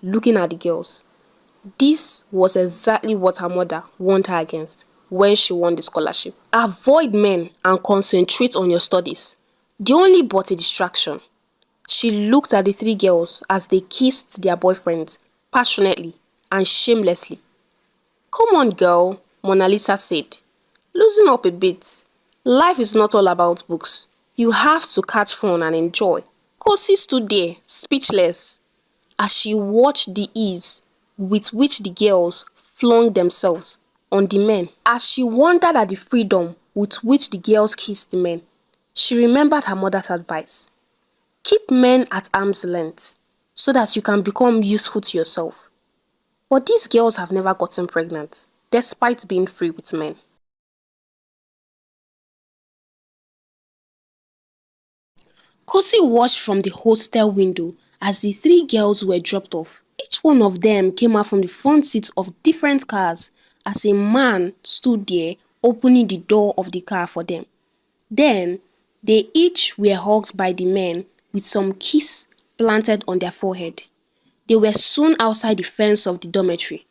looking at the girls. This was exactly what her mother warned her against when she won the scholarship. Avoid men and concentrate on your studies. The only but a distraction. She looked at the three girls as they kissed their boyfriends passionately and shamelessly. "Come on, girl," Mona Lisa said. "Loosen up a bit. Life is not all about books. You have to catch fun and enjoy." Kosi stood there, speechless, as she watched the ease with which the girls flung themselves on the men. As she wondered at the freedom with which the girls kissed the men, she remembered her mother's advice. Keep men at arm's length so that you can become useful to yourself. But these girls have never gotten pregnant, despite being free with men. Kosi watched from the hostel window as the three girls were dropped off. Each one of them came out from the front seat of different cars as a man stood there opening the door of the car for them. Then, they each were hugged by the men with some kiss planted on their forehead. They were soon outside the fence of the dormitory.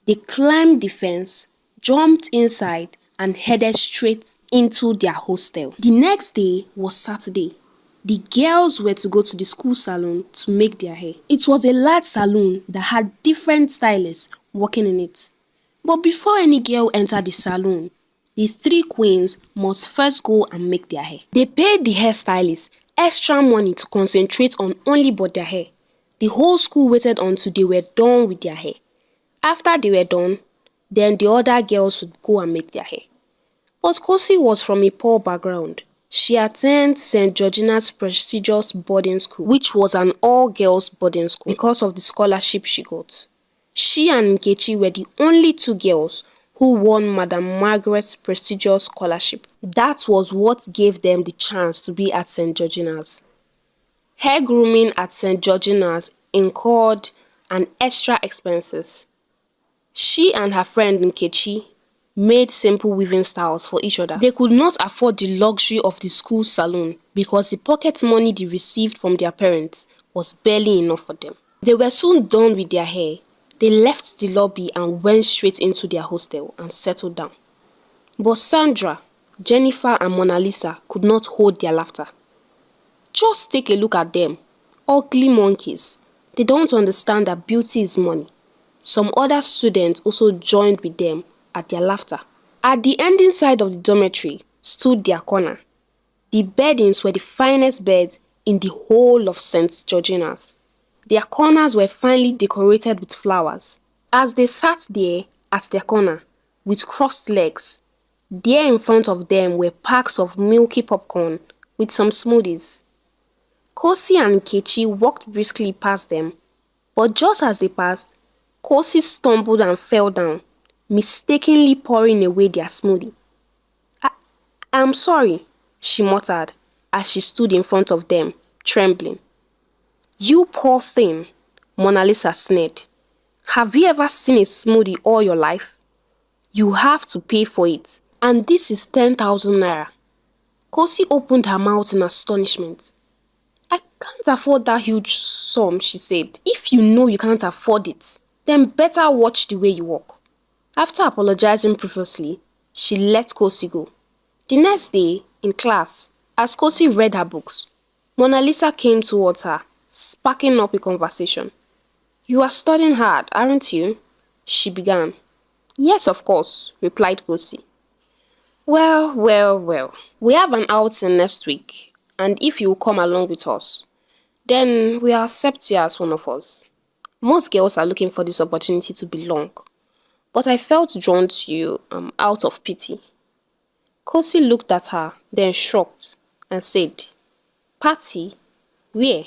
They climbed the fence, jumped inside, and headed straight into their hostel. The next day was Saturday. The girls were to go to the school salon to make their hair. It was a large salon that had different stylists working in it. But before any girl entered the salon, the three queens must first go and make their hair. They paid the hairstylist extra money to concentrate on only but their hair. The whole school waited until they were done with their hair. After they were done, then the other girls would go and make their hair. But Kosi was from a poor background. She attended St. Georgina's prestigious boarding school, which was an all-girls boarding school because of the scholarship she got. She and Nkechi were the only two girls who won Madam Margaret's prestigious scholarship. That was what gave them the chance to be at St. Georgina's. Hair grooming at St. Georgina's incurred an extra expenses. She and her friend Nkechi made simple weaving styles for each other. They could not afford the luxury of the school salon because the pocket money they received from their parents was barely enough for them. They were soon done with their hair. They left the lobby and went straight into their hostel and settled down. But Sandra, Jennifer and Mona Lisa could not hold their laughter. Just take a look at them. Ugly monkeys. They don't understand that beauty is money. Some other students also joined with them at their laughter. At the ending side of the dormitory stood their corner. The beddings were the finest beds in the whole of St. Georgina's. Their corners were finely decorated with flowers. As they sat there at their corner with crossed legs, there in front of them were packs of milky popcorn with some smoothies. Kosi and Nkechi walked briskly past them, but just as they passed, Kosi stumbled and fell down, mistakenly pouring away their smoothie. I'm sorry," she muttered as she stood in front of them, trembling. "You poor thing," Mona Lisa sneered. "Have you ever seen a smoothie all your life? You have to pay for it, and this is 10,000 naira. Kosi opened her mouth in astonishment. "I can't afford that huge sum," she said. "If you know you can't afford it, then better watch the way you walk." After apologizing profusely, she let Kosi go. The next day, in class, as Kosi read her books, Mona Lisa came towards her, sparking up a conversation. "You are studying hard, aren't you?" she began. "Yes, of course," replied Kosi. Well. We have an outing next week, and if you will come along with us, then we'll accept you as one of us. Most girls are looking for this opportunity to belong, but I felt drawn to you out of pity." Kosi looked at her, then shrugged and said, "Party? Where?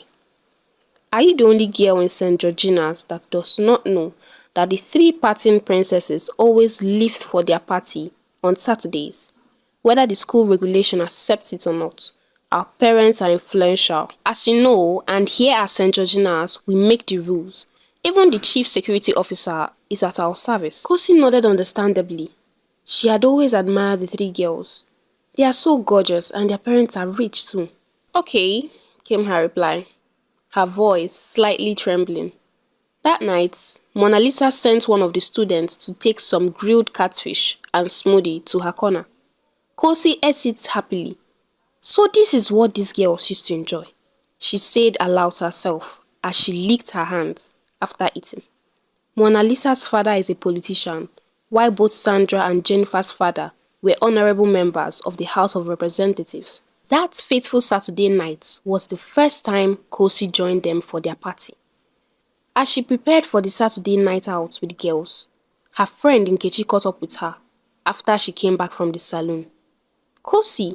Are you the only girl in St. Georgina's that does not know that the three partying princesses always leave for their party on Saturdays? Whether the school regulation accepts it or not, our parents are influential. As you know, and here at St. Georgina's, we make the rules. Even the chief security officer is at our service." Kosi nodded understandably. She had always admired the three girls. They are so gorgeous and their parents are rich too. "Okay," came her reply, her voice slightly trembling. That night, Mona Lisa sent one of the students to take some grilled catfish and smoothie to her corner. Kosi ate it happily. So this is what these girls used to enjoy, she said aloud to herself as she licked her hands after eating. Mona Lisa's father is a politician, while both Sandra and Jennifer's father were honorable members of the House of Representatives. That fateful Saturday night was the first time Kosi joined them for their party. As she prepared for the Saturday night out with the girls, her friend Nkechi caught up with her after she came back from the salon. "Kosi,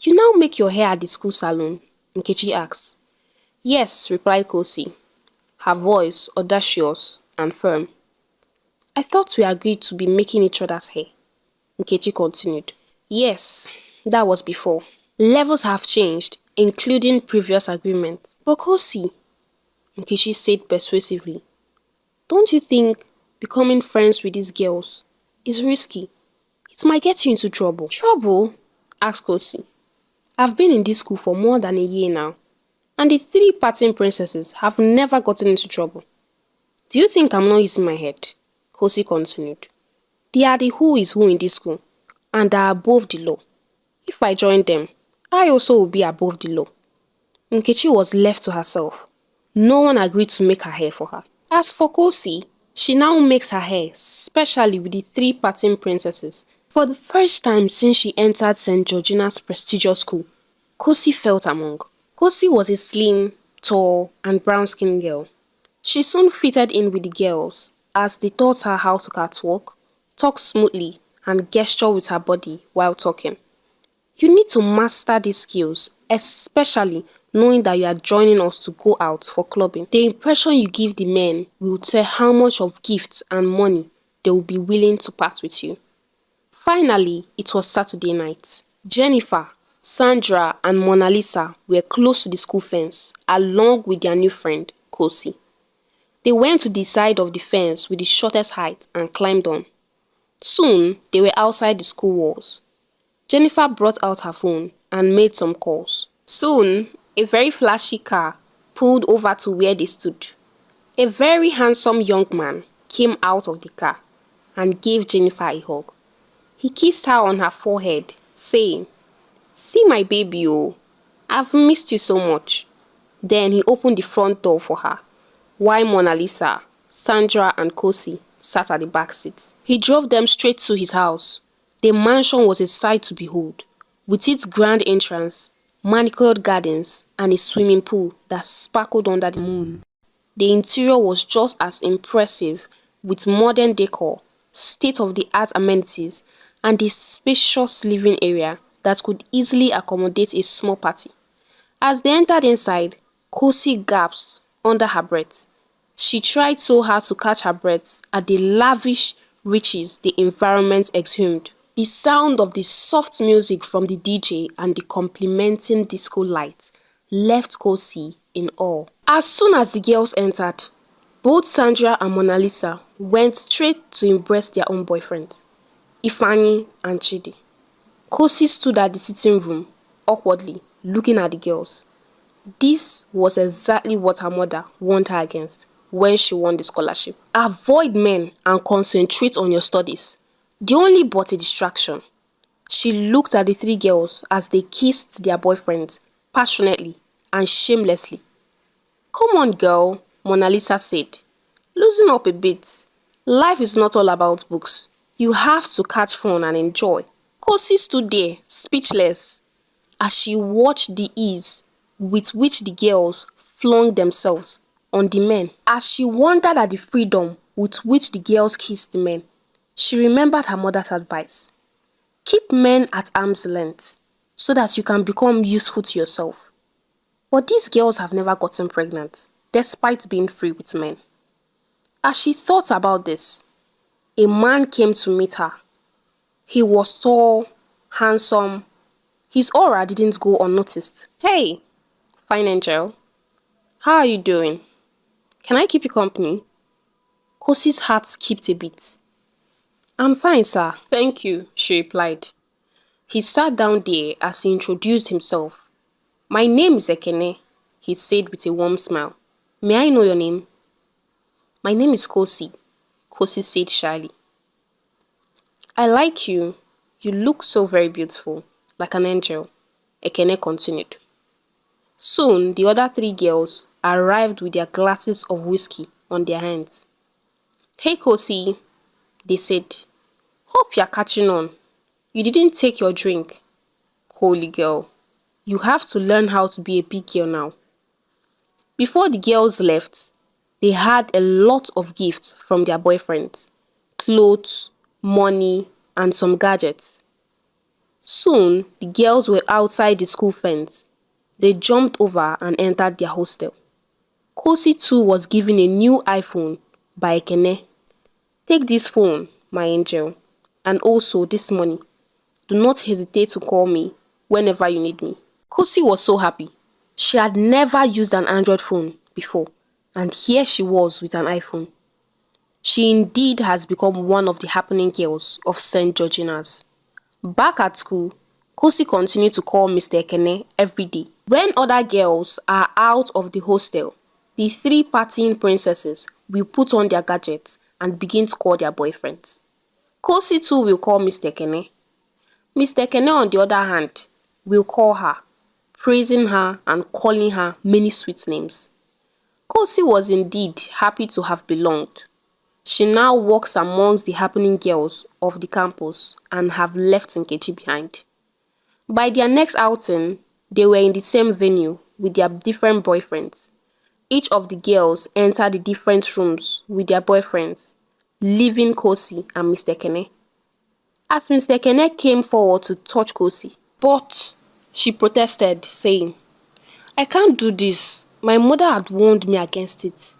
you now make your hair at the school salon?" Nkechi asked. "Yes," replied Kosi, her voice audacious and firm. "I thought we agreed to be making each other's hair," Nkechi continued. "Yes, that was before. Levels have changed, including previous agreements." "But Kosi," Nkechi said persuasively, "don't you think becoming friends with these girls is risky? It might get you into trouble." "Trouble?" asked Kosi. "I've been in this school for more than a year now, and the three parting princesses have never gotten into trouble. Do you think I'm not using my head?" Kosi continued. "They are the who is who in this school, and are above the law. If I join them, I also will be above the law." Nkechi was left to herself. No one agreed to make her hair for her. As for Kosi, she now makes her hair, especially with the three parting princesses. For the first time since she entered St. Georgina's prestigious school, Kosi felt among. Kosi was a slim, tall, and brown-skinned girl. She soon fitted in with the girls as they taught her how to catwalk, talk smoothly, and gesture with her body while talking. You need to master these skills, especially knowing that you are joining us to go out for clubbing. The impression you give the men will tell how much of gifts and money they will be willing to part with you. Finally, it was Saturday night. Jennifer, Sandra, and Mona Lisa were close to the school fence, along with their new friend, Kosi. They went to the side of the fence with the shortest height and climbed on. Soon, they were outside the school walls. Jennifer brought out her phone and made some calls. Soon, a very flashy car pulled over to where they stood. A very handsome young man came out of the car and gave Jennifer a hug. He kissed her on her forehead, saying, "See my baby, oh, I've missed you so much." Then he opened the front door for her, while Mona Lisa, Sandra, and Kosi sat at the back seat. He drove them straight to his house. The mansion was a sight to behold, with its grand entrance, manicured gardens, and a swimming pool that sparkled under the moon. The interior was just as impressive, with modern decor, state-of-the-art amenities, and a spacious living area that could easily accommodate a small party. As they entered inside, Kosi gasped under her breath. She tried so hard to catch her breath at the lavish riches the environment exhumed. The sound of the soft music from the DJ and the complementing disco lights left Kosi in awe. As soon as the girls entered, both Sandra and Mona Lisa went straight to embrace their own boyfriends, Ifeanyi and Chidi. Kosi stood at the sitting room, awkwardly, looking at the girls. This was exactly what her mother warned her against when she won the scholarship. Avoid men and concentrate on your studies. The only but a distraction. She looked at the three girls as they kissed their boyfriends passionately and shamelessly. "Come on, girl," Mona Lisa said. "Loosen up a bit. Life is not all about books. You have to catch fun and enjoy." Kosi stood there, speechless, as she watched the ease with which the girls flung themselves on the men. As she wondered at the freedom with which the girls kissed the men, she remembered her mother's advice. Keep men at arm's length so that you can become useful to yourself. But these girls have never gotten pregnant, despite being free with men. As she thought about this, a man came to meet her. He was tall, handsome. His aura didn't go unnoticed. "Hey, fine angel. How are you doing? Can I keep you company?" Kosi's heart skipped a bit. "I'm fine, sir. Thank you," she replied. He sat down there as he introduced himself. "My name is Ekene," he said with a warm smile. "May I know your name?" My name is Kosi, Kosi said shyly. I like you. You look so very beautiful, like an angel, Ekene continued. Soon, the other three girls arrived with their glasses of whiskey on their hands. Hey Kosi, they said. Hope you're catching on. You didn't take your drink. Holy girl, you have to learn how to be a big girl now. Before the girls left, they had a lot of gifts from their boyfriends. Clothes, money, and some gadgets. Soon, the girls were outside the school fence. They jumped over and entered their hostel. Kosi too was given a new iPhone by Ekene. Take this phone, my angel, and also this money. Do not hesitate to call me whenever you need me. Kosi was so happy. She had never used an Android phone before, and here she was with an iPhone. She indeed has become one of the happening girls of St. Georgina's. Back at school, Kosi continued to call Mr. Ekene every day. When other girls are out of the hostel, the three partying princesses will put on their gadgets and begin to call their boyfriends. Kosi too will call Mr. Ekene. Mr. Ekene, on the other hand, will call her, praising her and calling her many sweet names. Kosi was indeed happy to have belonged. She now walks amongst the happening girls of the campus and have left Nkechi behind. By their next outing, they were in the same venue with their different boyfriends. Each of the girls entered the different rooms with their boyfriends, leaving Kosi and Mr. Kene. As Mr. Kene came forward to touch Kosi, but she protested, saying, I can't do this. My mother had warned me against it.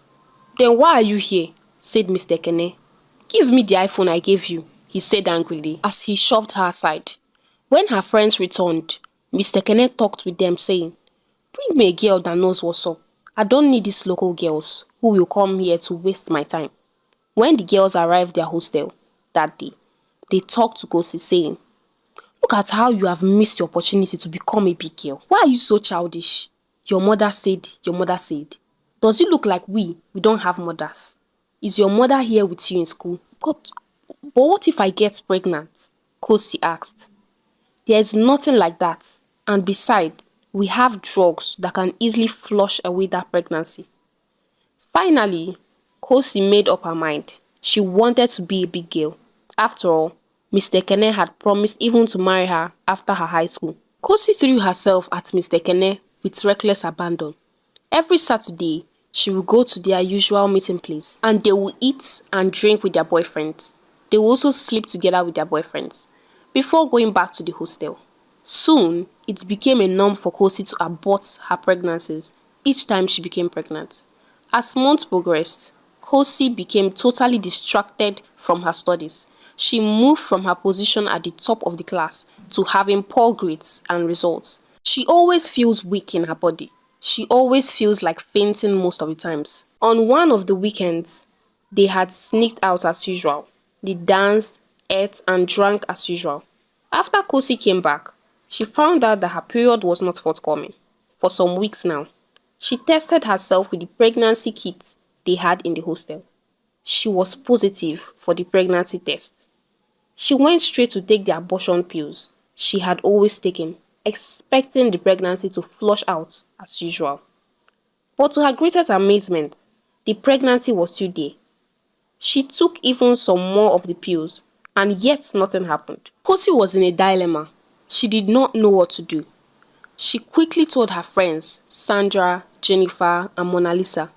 Then why are you here? Said Mr. Kene. Give me the iPhone I gave you, he said angrily as he shoved her aside. When her friends returned, Mr. Kene talked with them, saying, Bring me a girl that knows what's up. I don't need these local girls who will come here to waste my time. When the girls arrived their hostel that day, they talked to Kosi, saying, Look at how you have missed your opportunity to become a big girl. Why are you so childish? Your mother said. Does it look like we don't have mothers? Is your mother here with you in school? But what if I get pregnant? Kosi asked. There is nothing like that. And besides, we have drugs that can easily flush away that pregnancy. Finally, Kosi made up her mind. She wanted to be a big girl. After all, Mr. Kene had promised even to marry her after her high school. Kosi threw herself at Mr. Kene with reckless abandon. Every Saturday, she will go to their usual meeting place and they will eat and drink with their boyfriends. They will also sleep together with their boyfriends before going back to the hostel. Soon, it became a norm for Kosi to abort her pregnancies each time she became pregnant. As months progressed, Kosi became totally distracted from her studies. She moved from her position at the top of the class to having poor grades and results. She always feels weak in her body. She always feels like fainting most of the times. On one of the weekends, they had sneaked out as usual. They danced, ate, and drank as usual. After Kosi came back, she found out that her period was not forthcoming for some weeks now. She tested herself with the pregnancy kit they had in the hostel. She was positive for the pregnancy test. She went straight to take the abortion pills she had always taken, expecting the pregnancy to flush out as usual. But to her greatest amazement, the pregnancy was still there. She took even some more of the pills, and yet nothing happened. Kosi was in a dilemma. She did not know what to do. She quickly told her friends, Sandra, Jennifer, and Mona Lisa.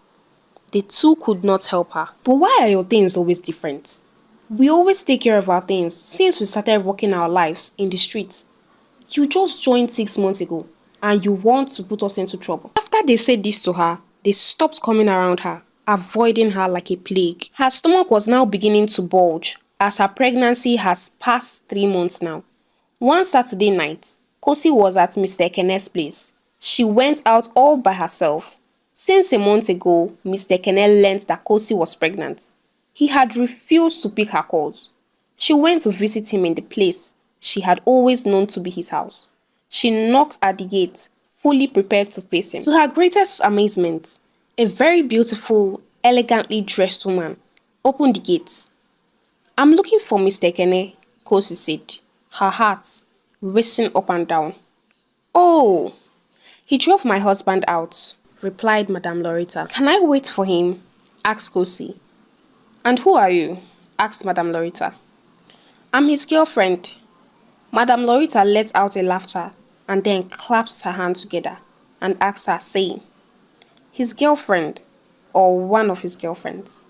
They too could not help her. But why are your things always different? We always take care of our things since we started working our lives in the streets. You just joined 6 months ago and you want to put us into trouble. After they said this to her, they stopped coming around her, avoiding her like a plague. Her stomach was now beginning to bulge as her pregnancy has passed 3 months now. One Saturday night, Kosi was at Mr. Ekene's place. She went out all by herself. Since a month ago, Mr. Ekene learnt that Kosi was pregnant. He had refused to pick her calls. She went to visit him in the place she had always known to be his house. She knocked at the gate, fully prepared to face him. To her greatest amazement, a very beautiful elegantly dressed woman, opened the gate. "I'm looking for Mr. Kene," Kosi said, her heart racing up and down. "Oh, he drove my husband out," replied Madame Loretta. "Can I wait for him?" asked Kosi. "And who are you?" asked Madame Loretta. "I'm his girlfriend." Madame Loretta let out a laughter and then clasped her hands together and asked her, saying, "His girlfriend, or one of his girlfriends?"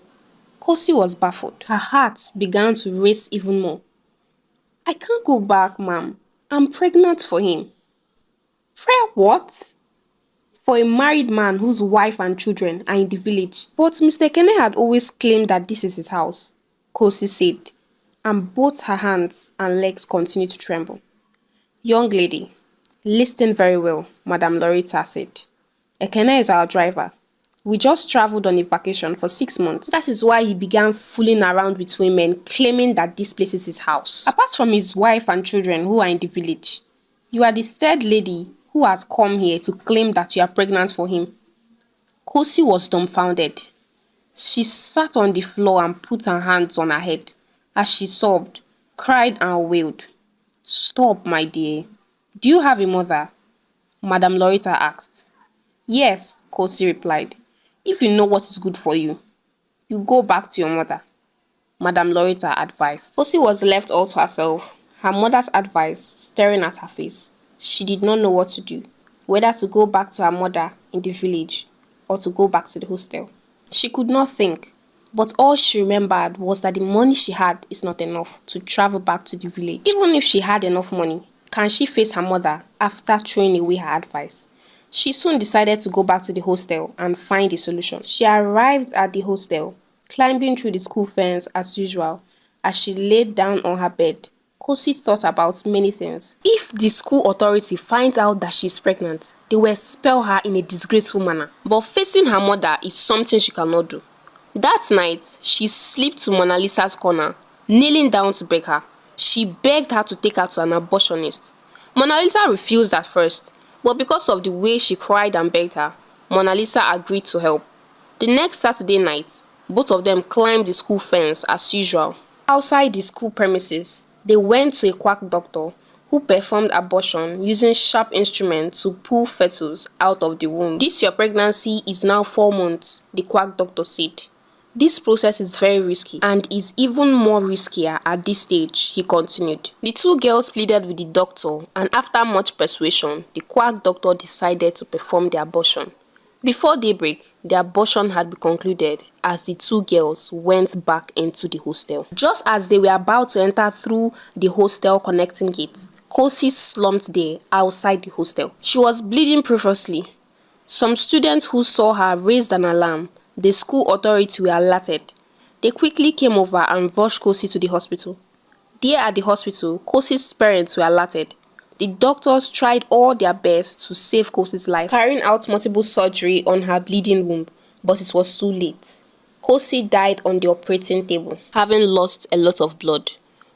Kosi was baffled. Her heart began to race even more. "I can't go back, ma'am. I'm pregnant for him." "Pray what?" "For a married man whose wife and children are in the village." "But Mr. Kene had always claimed that this is his house," Kosi said, and both her hands and legs continued to tremble. "Young lady, listen very well," Madame Loretta said. "Ekene is our driver. We just traveled on a vacation for 6 months. That is why he began fooling around with women, claiming that this place is his house. Apart from his wife and children who are in the village, you are the third lady who has come here to claim that you are pregnant for him." Kosi was dumbfounded. She sat on the floor and put her hands on her head as she sobbed, cried and wailed. "Stop, my dear. Do you have a mother?" Madame Loretta asked. "Yes," Kosi replied. "If you know what is good for you, you go back to your mother," Madame Loretta advised. Kosi was left all to herself, her mother's advice staring at her face. She did not know what to do, whether to go back to her mother in the village or to go back to the hostel. She could not think, but all she remembered was that the money she had is not enough to travel back to the village. Even if she had enough money, can she face her mother after throwing away her advice? She soon decided to go back to the hostel and find a solution. She arrived at the hostel, climbing through the school fence as usual. As she laid down on her bed, Kosi thought about many things. If the school authority finds out that she's pregnant, they will expel her in a disgraceful manner. But facing her mother is something she cannot do. That night, she slipped to Mona Lisa's corner, kneeling down to beg her. She begged her to take her to an abortionist. Mona Lisa refused at first, but because of the way she cried and begged her, Mona Lisa agreed to help. The next Saturday night, both of them climbed the school fence as usual. Outside the school premises, they went to a quack doctor who performed abortion using sharp instruments to pull fetus out of the womb. "This your pregnancy is now 4 months, the quack doctor said. "This process is very risky and is even more riskier at this stage," he continued. The two girls pleaded with the doctor, and after much persuasion, the quack doctor decided to perform the abortion. Before daybreak, the abortion had been concluded as the two girls went back into the hostel. Just as they were about to enter through the hostel connecting gate, Kosi slumped there outside the hostel. She was bleeding profusely. Some students who saw her raised an alarm. The school authorities were alerted. They quickly came over and rushed Kosi to the hospital. There at the hospital, Kosi's parents were alerted. The doctors tried all their best to save Kosi's life, carrying out multiple surgery on her bleeding womb, but it was too late. Kosi died on the operating table, having lost a lot of blood.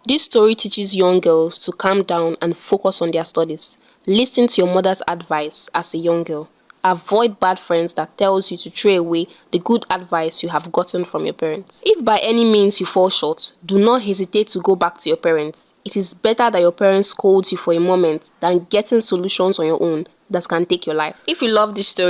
This story teaches young girls to calm down and focus on their studies. Listen to your mother's advice as a young girl. Avoid bad friends that tells you to throw away the good advice you have gotten from your parents. If by any means you fall short, do not hesitate to go back to your parents. It is better that your parents scold you for a moment than getting solutions on your own that can take your life. If you love this story,